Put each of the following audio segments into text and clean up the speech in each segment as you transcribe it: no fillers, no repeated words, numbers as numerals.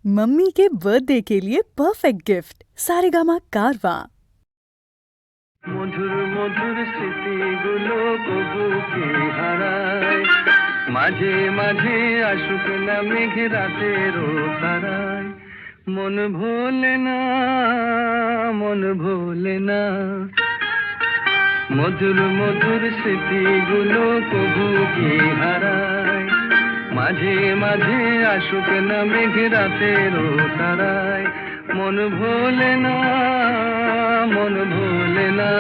Mummy के birthday के लिए परफेक्ट गिफ्ट सारेगामा कारवा। মধুর মধুর স্মৃতিগুলো কবু কি হারায়, মাঝে মাঝে আসুক না মেঘ রাতেরও তারায়। মন ভোলে না, মন ভোলে না, মধুর মধুর স্মৃতিগুলো কবু কি হারায়, মাঝে মাঝে আসুক না মেঘ রাতেরও তারায়। মন ভোলে না, মন ভোলে না,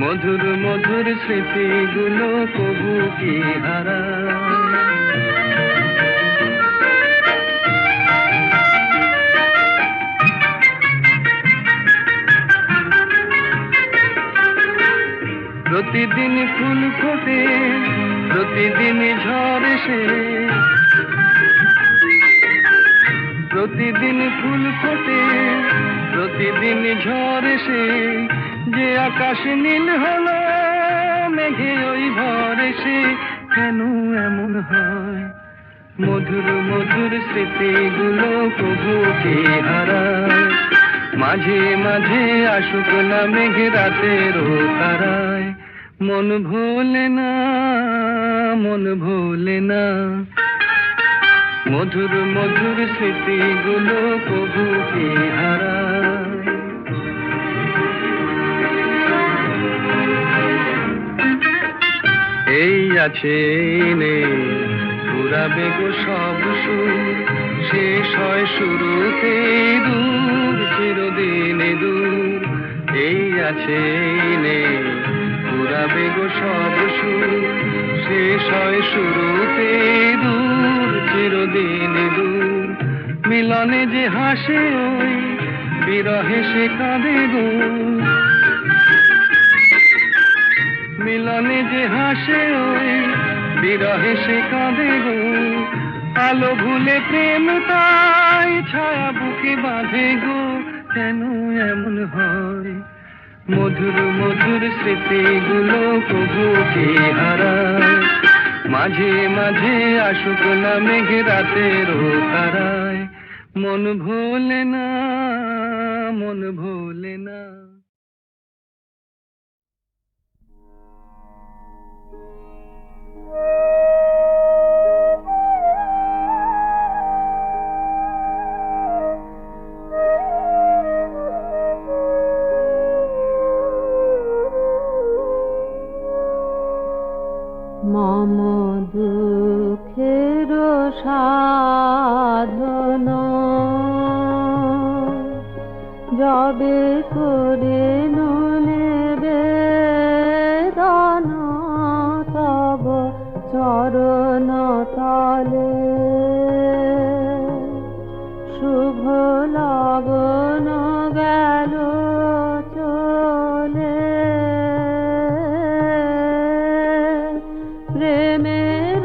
মধুর মধুর স্মৃতিগুলো কবু কি হারায়। প্রতিদিন ফুল ফোটে, প্রতিদিন ঝড় এসে, প্রতিদিন ফুল ফোটে, প্রতিদিন ঝড় এসে, যে আকাশ নীল হলো মেঘে ওই ভর এসে। কেন এমন হয়, মধুর মধুর স্মৃতিগুলো কবু কি হারায়, মাঝে মাঝে আসুক না মেঘ রাতেরও তারায়। মন ভোলে না, মন ভোলে না, মধুর মধুর স্মৃতিগুলো কবু কি হারায়। এই আছে এই নেই, পুরাবে গো সব সুর, শেষ হয় শুরুতে দূর, চিরদিনে দূর। এই আছে এই নেই, পুরাবে গো সব সুর, শেষ হয় শুরুতে দূর, চিরদিনে দূর। মিলনে যে হাসে ওই, বিরহে সে কাঁদে গো, মিলনে যে হাসে ওই, বিরহে সে কাঁদে গো। আলো ভুলে প্রেম তাই ছায়া বুকে বাঁধে গো। কেন এমন হয়, মধুর মধুর স্মৃতিগুলো কবু কি হারায়, মাঝে মাঝে আসুক না মেঘ রাতেরও তারায়। মন ভোলে না, মন ভোলে না। মম দুঃখের সাধন যবে করে নেবে দান, তব চরণ তলে শুভ লগন গেল চলে। প্রেমের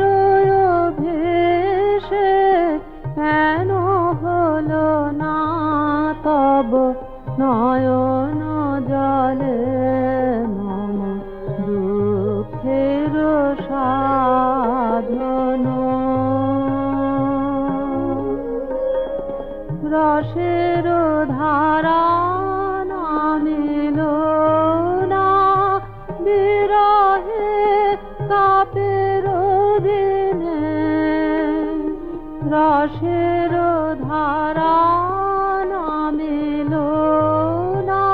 ভেসে কেন হলো না তব নয়ন জলে। মম দুঃখের সাধন রসের ধারা নামিল না, বিরহে কাপের দিনে। রসের ধারা নামিল না,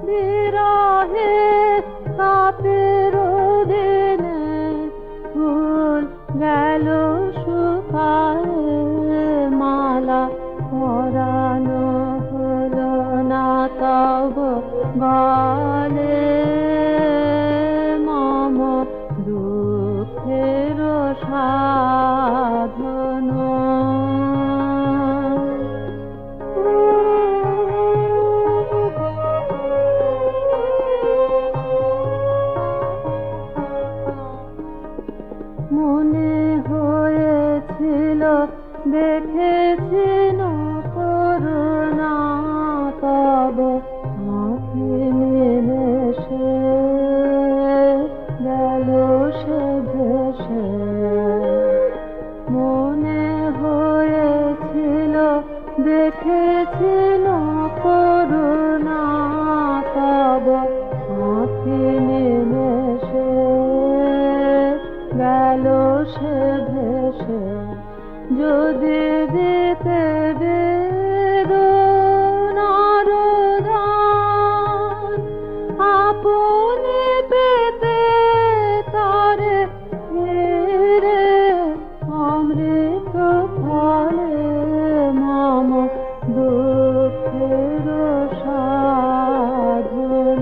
বিরহে কাপের দিনে। ফুল গেল শুকায়ে, মালা পরানো হলো না তব গলে। মম দুঃখের সাধন মনে হয়েছিল দেখেছি করুণা তব আঁখি নিমেষে গেল সে ভেসে। মনে হয়েছিল দেখেছি না করুণা তব আঁখি নিমেষে গেল সে ভেসে যদি দিতে বেদনার দান আপনি পেতে তারে ফিরে অমৃত ফলে মম দুঃখের সাধন।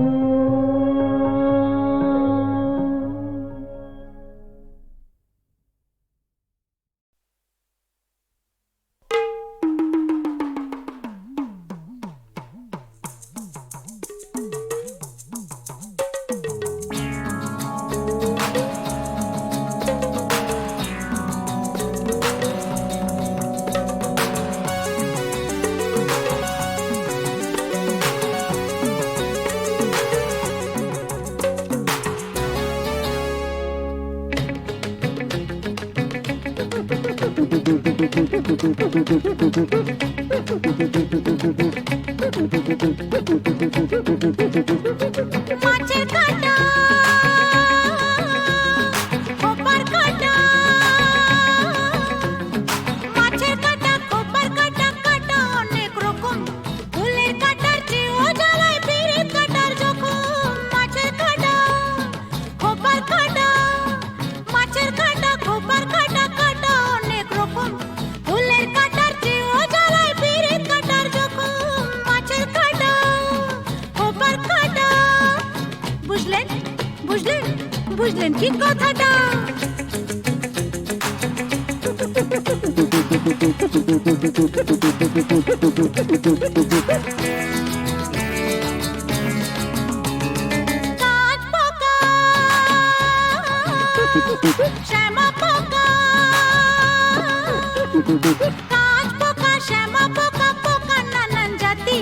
মাছের কাঁটা খোপার কাঁটা মাছের কাঁটা খোপার কাঁটা কাঁটা অনেক রকম ফুলের কাঁটার চেয়েও জ্বালায় পিঁড়ির কাঁটার জখম মাছের কাঁটা খোপার কাঁটা মাছের কাঁটা খোপার কাঁটা কাঁটা অনেক রকম ফুলের কাঁটার চেয়েও জ্বালায় পিঁড়ির কাঁটার জখম মাছের কাঁটা খোপার কাঁটা বুঝলেন বুঝলেন বুঝলেন কি কথাটা কাঠ পোকা শ্যামা পোকা কাঠ পোকা শ্যামা পোকা পোকা নানান জাতি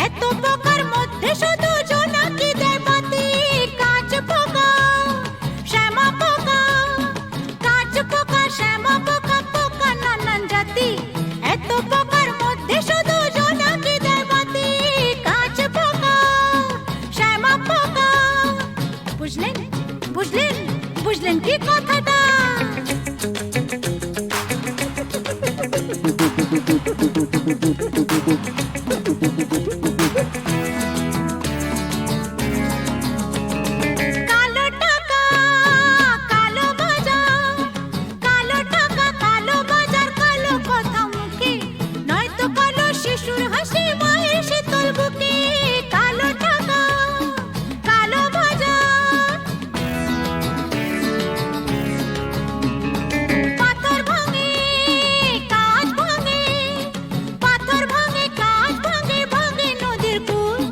এত পোকার মধ্যে শুধু জোনাকি দেয় বাতি কাঠ পোকা শ্যামা পোকা কাঠ পোকা শ্যামা পোকা পোকা নানান জাতি এত পোকার মধ্যে শুধু জোনাকি দেয় বাতি কাঠ পোকা শ্যামা পোকা বুঝলেন বুঝলেন বুঝলেন কি কথাটা কালো টাকা কালো বাজার কালো টাকা কালো বাজার কালো কথা মুখে নয়তো কালো শিশুর হাসি মায়ের শীতল বুকে কালো টাকা কালো বাজার পাথর ভাঙে কাঁচ ভাঙে পাথর ভাঙে কাঁচ ভাঙে ভাঙে নদীর কুল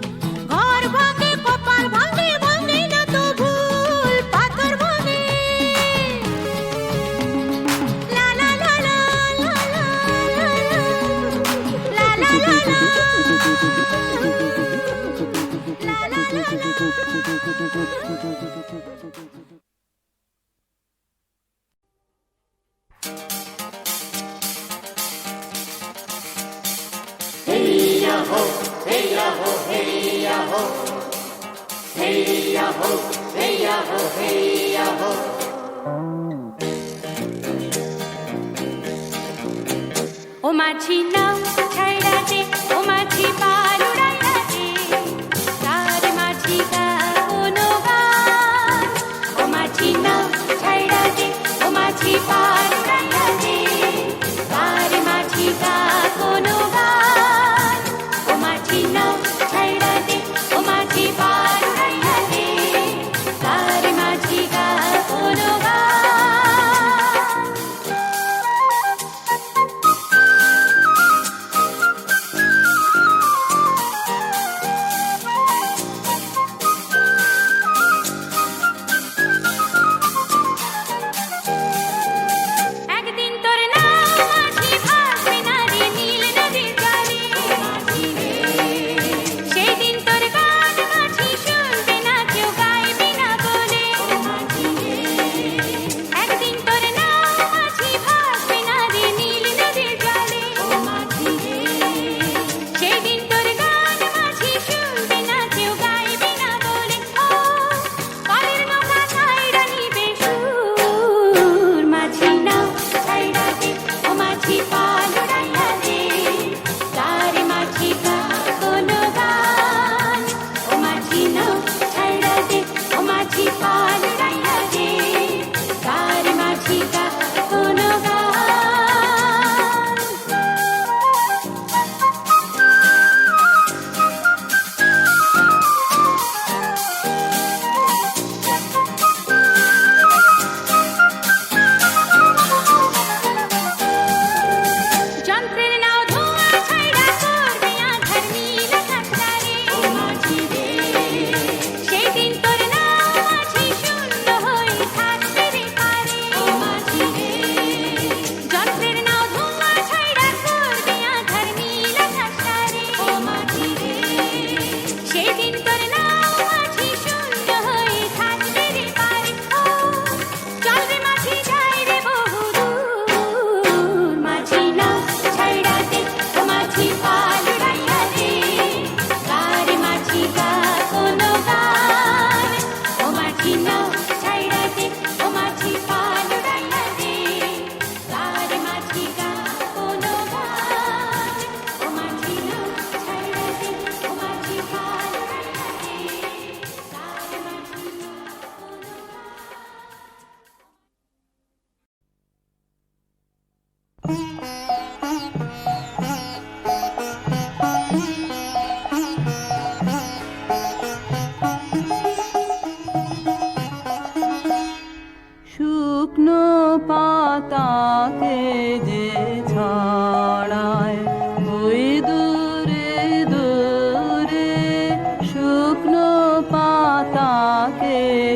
ঘর ভাঙে কপাল ভাঙে ভাঙে না তো ভুল পাথর ভাঙে লা লা লা লা লা লা লা লা লা ও মাঝি নাও ছাইড়া দে ও মাঝি পার উড়াইয়া দে তার মাঝি গা কোনো গান ও মাঝি নাও ছাইড়া দে ও মাঝি পার উড়াইয়া দে তার মাঝি গা কোনো গান ও মাঝি নাও ছাইড়া দে ও মাঝি পার উড়াইয়া দে তার মাঝি গা কোনো গান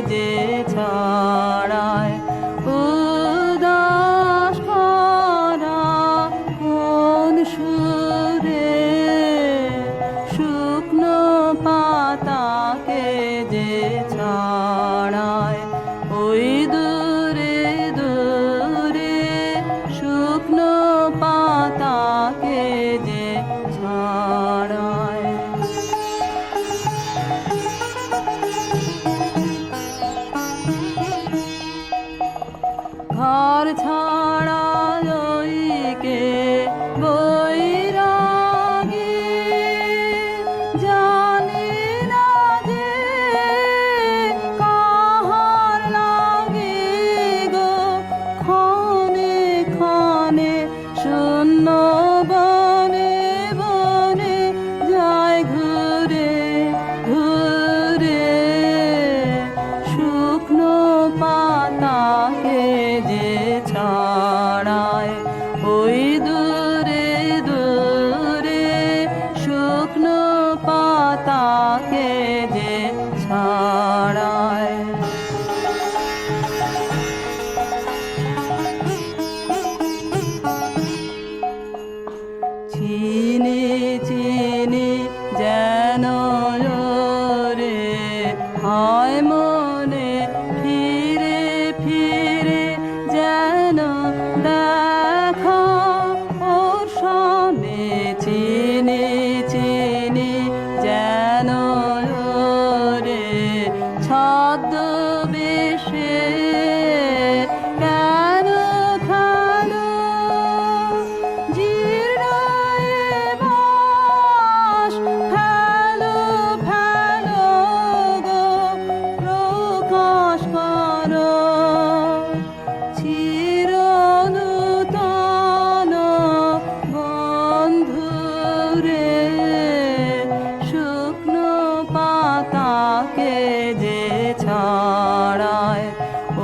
যে ছড়ায় উদাস করা কোন সুরে শুকনো পাতাকে যে ছড়ায় ওই দূরে দূরে শুকনো পাতাকে যে ছড়ায় ঘর ছাড়া কে বৈরাগী জানি না যে কাহার লাগি গো ক্ষণে ক্ষণে শূন্য বনে বনে যায় ঘুরে ঘুরে শুকনো পাতাকে যে ছড়ায় ওই দূরে দূরে শুকনো পাতাকে যে ছড়ায় চিনি চিনি যেন রে হয় মনে ফিরে ফিরে যেন দেখা ওর সামনে চিনি চিনি যেন রে ছদ্মবেশে কেন খেলো জীর্ণ এ বাস ফেলো ফেলো গো প্রকাশ করো চিরনূতন বন্ধুরে শুকনো পাতাকে যে ছড়ায়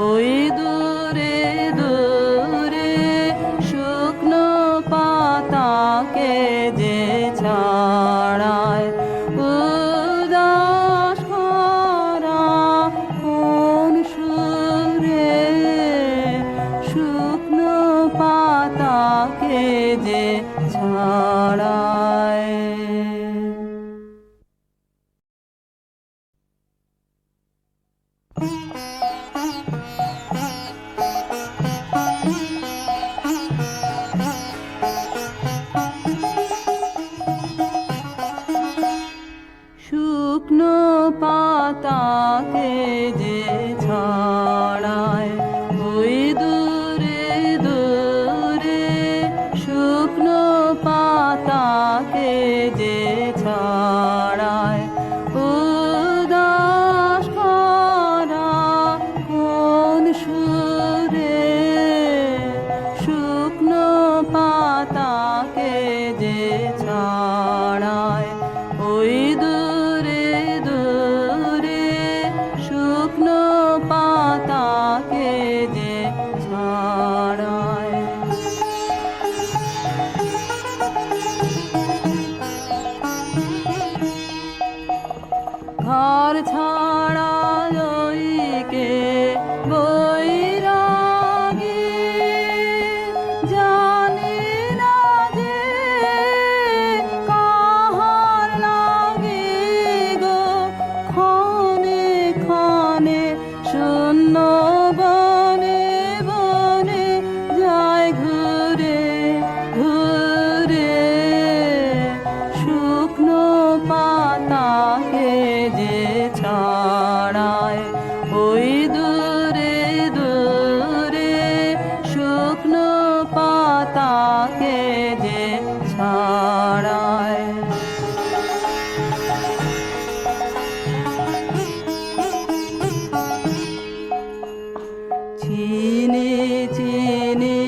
ওই দূরে দূরে শুকনো পাতাকে যে ছড়ায় উদাস করা কোন সুরে শুকনো পাতাকে যে ছড়ায় শুকনো পাতাকে যে ছড়ায় ওই দূরে দূরে শুকনো পাতাকে যে ছড়ায় উদাস করা কোন সুরে শুকনো পাতাকে যে ছড়ায় ওই দূরে দূরে শুকনো পাতাকে যে ছড়ায় ঘর ছাড়া কে বৈরাগী জানি না যে কাহার লাগি গো ক্ষণে ক্ষণে শূন্য বনে বনে যায় ঘুরে ঘুরে শুকনো পাতাকে যে ছড়ায় ওই দূরে দূরে শুকনো পাতাকে যে ছড়ায় চিনি চিনি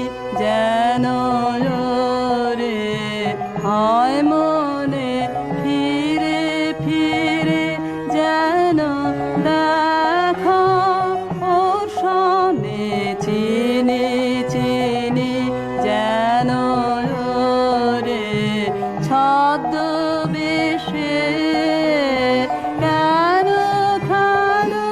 যেন রে হয় মনে ফিরে ফিরে যেন দেখা ওর সামনে চিনি চিনি যেন রে ছদ্মবেশে কেন খেলো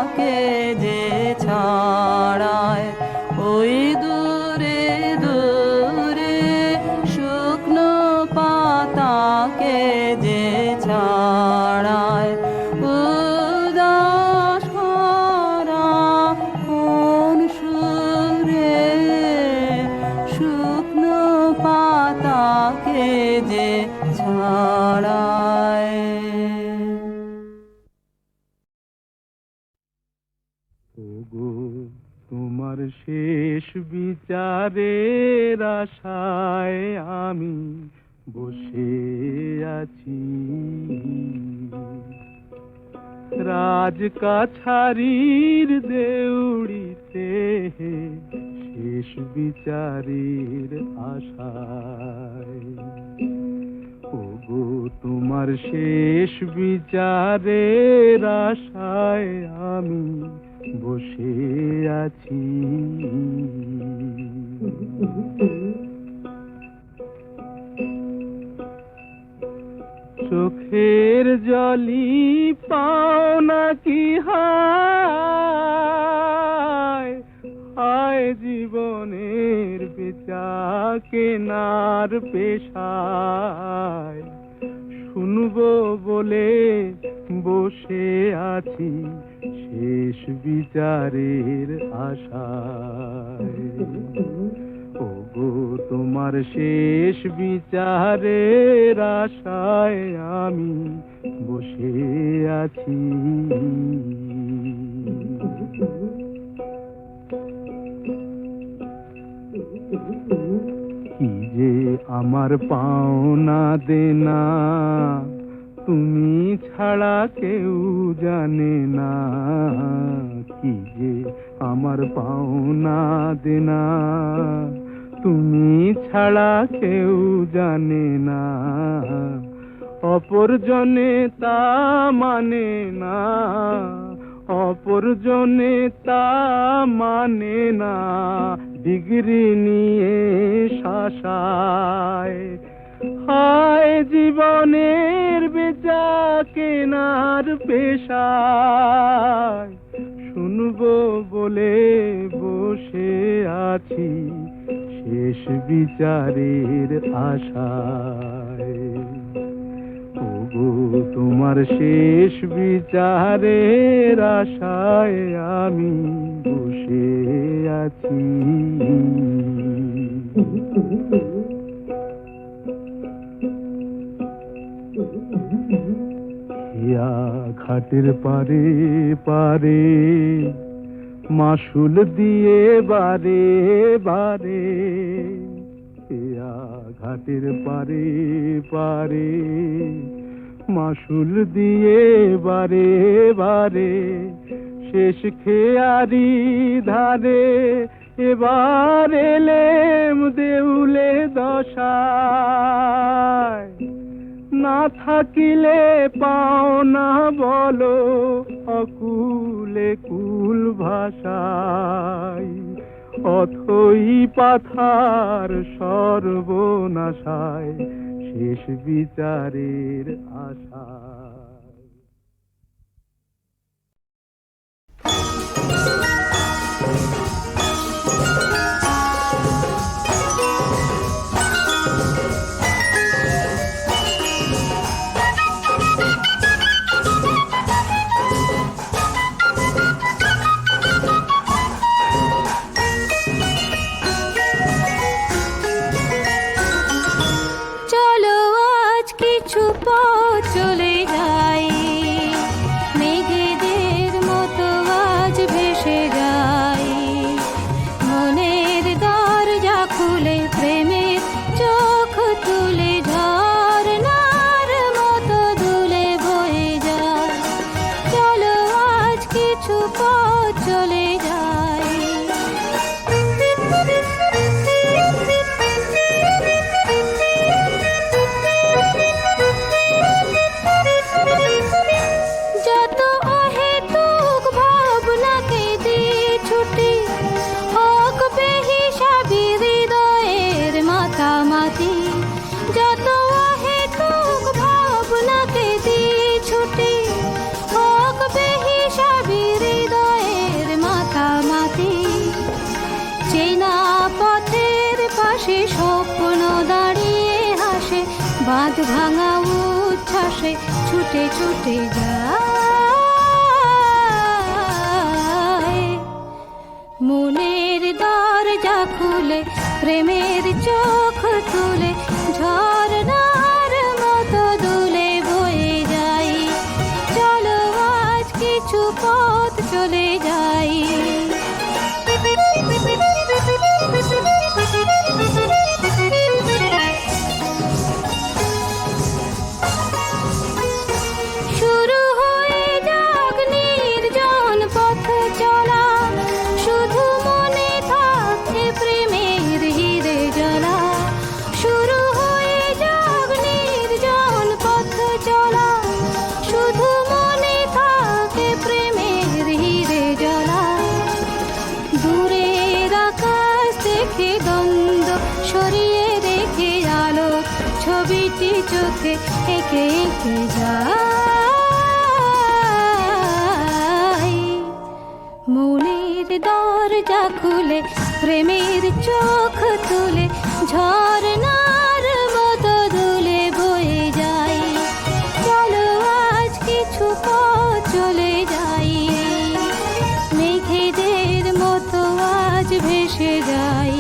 পাতাকে যে ছাড়ায়, ওই দূরে দূরে শুকনো পাতাকে যে ছাড়ায়, উদাস করা কোন সুরে শুকনো পাতাকে যে ছাড়ায়। ওগো তোমার শেষ বিচারের আশায় আমি বসে আছি, রাজ কাছারির দেউড়িতে শেষ বিচারের আশায়। ওগো তোমার শেষ বিচারের আশায় আমি বসে আছি। চোখের জলি পাও নাকি হায়, হায় জীবনের বেচা কেনার পেশায়, শুনবো বলে বসে আছি শেষ বিচারের আশায়। ওগো তোমার শেষ বিচারের আশায় আমি বসে আছি। কি যে আমার পাওনা দেনা তুমি ছাড়া কেউ জানে না, কি যে আমার পাওনা দেনা তুমি ছাড়া কেউ জানে না। অপরজনে তা মানে না, অপরজনে তা মানে না, ডিগ্রি নিয়ে শাসায়, হায় জীবনের বেচা কেনার পেশায়, শুনবো বলে বসে আছি শেষ বিচারের আশায়। ওগো তোমার শেষ বিচারের আশায় আমি বসে আছি। ঘাটের পারে পারে মাসুল দিয়ে বারে বারে, ঘাটের পারে পারে মাসুল দিয়ে বারে বারে, শেষ খেয়ারি ধারে এবার এলেম দেউলে দশায়, না থাকিলে পাও না বলো অকুলে কুল ভাষায়, অথই পাথার সর্বনাশায় শেষ বিচারের আশায়। চলো আজ কিছু পথ চলে যাই, মেঘেদের মতো আজ ভেসে যাই, মনের দরজা খুলে প্রেমের চোখ তুলে ঝর্ণার মতো দুলে বয়ে যায়। চলো আজ কিছু পথ চলে যাই। যত অহেতুক ভাবনাকে দিয়ে ছুটি, হোক বেহিসাবি হৃদয়ের মাতামাতি। যত অহেতুক ভাবনাকে দিয়ে ছুটি, হোক বেহিসাবি হৃদয় পাশে স্বপ্ন দাঁড়িয়ে হাসে, বাঁধ ভাঙা উচ্ছ্বাসে ছুটে ছুটে যায়। মনের দরজা খুলে প্রেমের চোখ তুলে ঝর্ণার মতো দুলে বয়ে যাই। চলো আজ কিছু পথ চলে যাই। শুরু হয়ে যাক নির্জন পথ চলা, শুধু মনে থাকে প্রেমের হিরে জ্বালা। শুরু হয়ে যাক নির্জন পথ চলা, শুধু মনে থাকে প্রেমের হিরে জ্বালা। দূরের আকাশ দেখে দ্বন্দ্ব সরিয়ে রেখে আলো ছবিটি চোখে এঁকে এঁকে যাই। মনের দরজা খুলে প্রেমের চোখ তুলে ঝর্ণার মতো দুলে বয়ে যাই। চলো আজ কিছু পথ চলে যাই। মেঘেদের মতো আজ ভেসে যাই।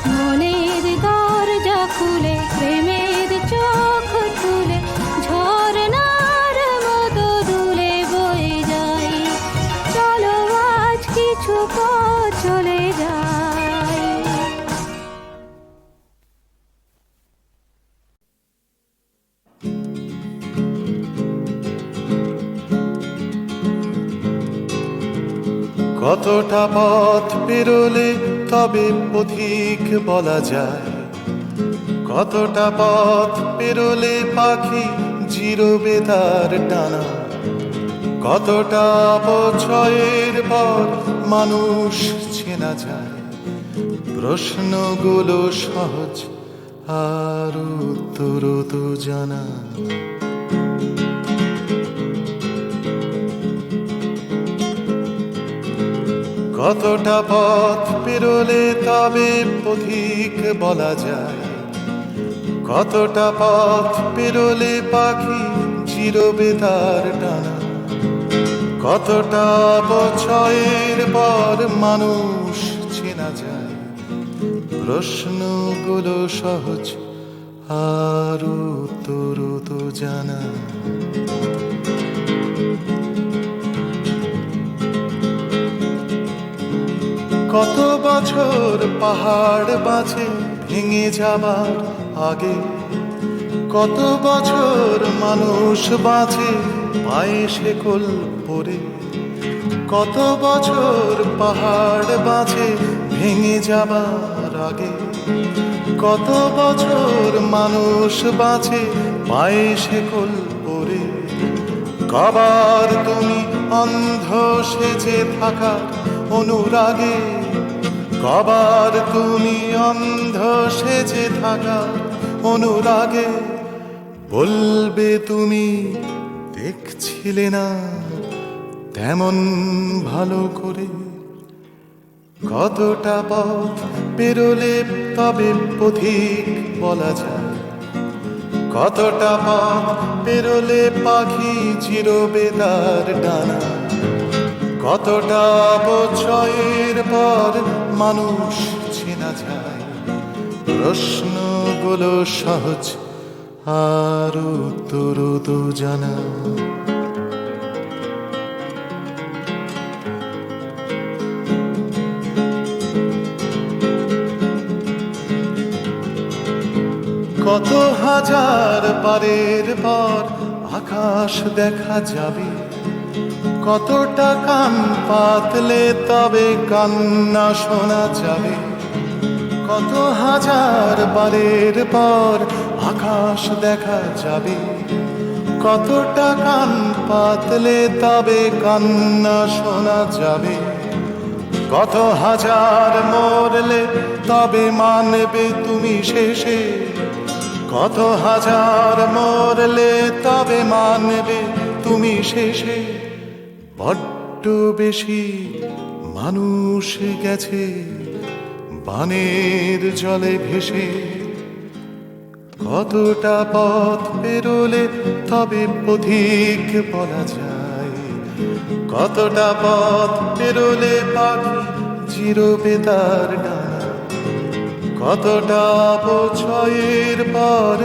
মনের দরজা খুলে প্রেমের চোখ তুলে ঝর্ণার মতো দুলে বয়ে যাই। চলো আজ কিছু পথ চলে যাই। কতটা পথ পেরোলে তবে পথিক বলা যায়, কতটা পথ পেরোলে পাখি জিরোবে তার টানা, কতটা অপচয়ের পর মানুষ চেনা যায়। প্রশ্নগুলো সহজ আর উত্তর তো জানা। কতটা পথ পেরোলে তবে পথিক বলা যায়, কতটা পথ পেরোলে পাখি চিরবে তার টানা, কতটা অপচয়ের পর মানুষ চেনা যায়। প্রশ্নগুলো সহজ আর উত্তর তো জানা। কত বছর পাহাড় বাঁচে ভেঙে যাবার আগে, কত বছর মানুষ বাঁচে পায়ে শেকল পরে, কত বছর পাহাড় বাঁচে ভেঙে যাবার আগে, কত বছর মানুষ বাঁচে পায়ে শেকল পরে। কবার তুমি অন্ধ সেজে থাকার অনুরাগে, কবার তুমি অন্ধ সেজে থাকার অনুরাগে বলবে তুমি দেখছিলে না তেমন ভালো করে। কতটা পথ পেরোলে তবে পথিক বলা যায়, কতটা পথ পেরোলে পাখি চিরবে তার ডানা, কতটা অপচয়ের পর মানুষ চেনা যায়। প্রশ্নগুলো সহজ আর উত্তর তো জানা। কত হাজার পারের পর আকাশ দেখা যাবে, কতটা কান পাতলে তবে কান্না শোনা যাবে। কত হাজার বারের পর আকাশ দেখা যাবে, কতটা কান পাতলে তবে কান্না শোনা যাবে। কত হাজার মরলে তবে মানবে তুমি শেষে, কত হাজার মরলে তবে মানবে তুমি শেষে। বড্ড বেশি মানুষ গেছে পানের জলে ভেসে কতটা পথ পেরোলে তবে পথিক বলা যায়, কতটা পথ পেরোলে পাখি চিরবে তার ডানা, কতটা অপচয়ের পর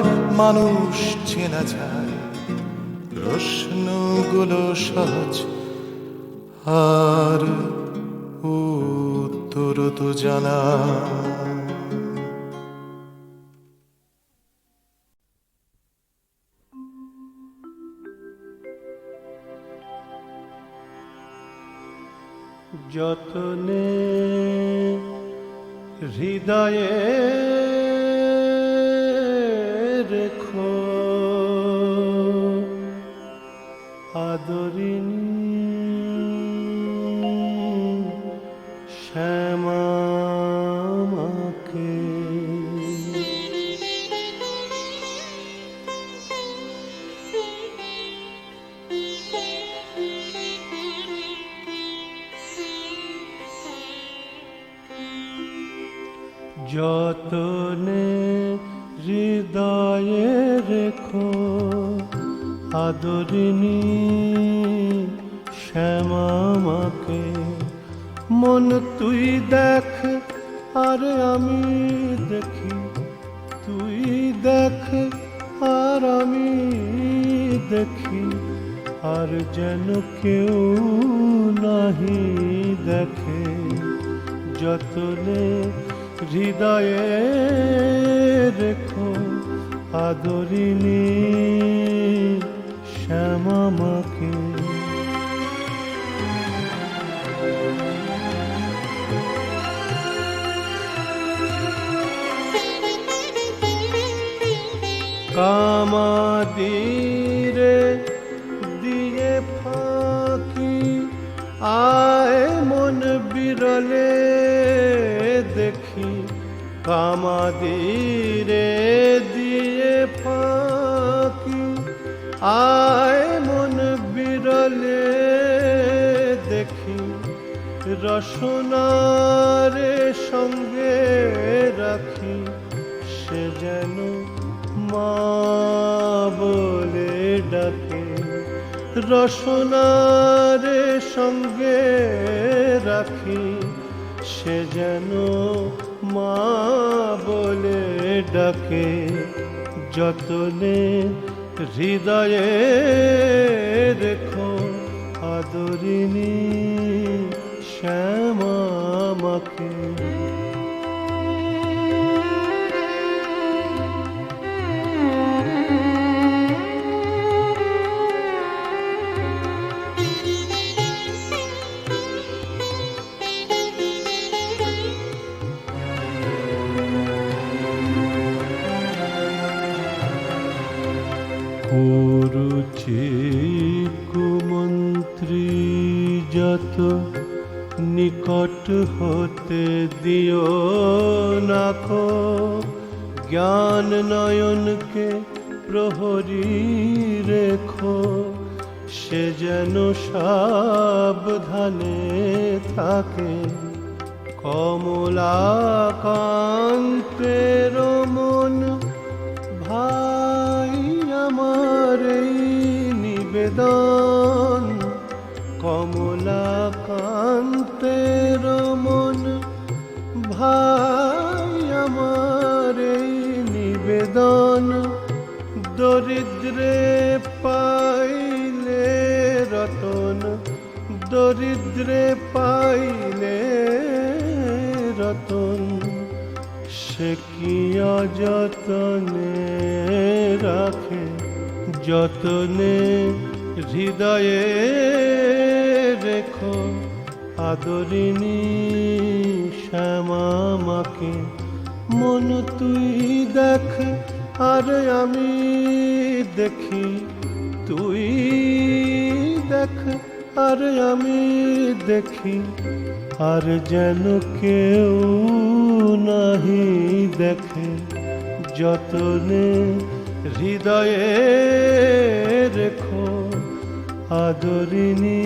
মানুষ চেনা যায়। প্রশ্নগুলো সহজ আর উত্তর তো জানা। যতনে হৃদয়ে রেখো আদরিনী শ্যামাকে। যতনে হৃদয়ে রেখো আদরিনী শ্যামাকে। মন তুই দেখ আর আমি দেখি, তুই দেখ আর আমি দেখি, আর যেন কেউ নাহি দেখে। যতনে হৃদয়ে রেখো আদরিনী শ্যামাকে। কামাদিরে দিয়ে ফাঁকি আয় মন বিরলে দেখি, কামাদিরে দিয়ে ফাঁকি আয় মন বিরলে দেখি। রসনারে সঙ্গে রাখি, সে যেন মা বলে ডাকে। রসনারে সঙ্গে রাখি, সে যেন মা বলে ডাকে। যতনে হৃদয়ে রেখো আদরিনী শ্যামাকে। কুরুচি কুমন্ত্রী যত নিকট হতে দিও নাকো, জ্ঞান নয়নকে প্রহরী রেখো, সে যেন সাবধানে থাকে। কমলাকান্তের মন ভাই আমার এই নিবেদন, কমলাকান্তের মন ভাই আমার এই নিবেদন। দরিদ্রে পাইলে রতন, দরিদ্রে পাইলে রতন, সে কি অযতনে রাখে। যতনে হৃদয়ে রেখো আদরিনী শ্যামাকে। মন তুই দেখ আর আমি দেখি, তুই দেখ আর আমি দেখি, আর যেন কেউ নাহি দেখে। যতনে হৃদয়ে রেখো আদরিনী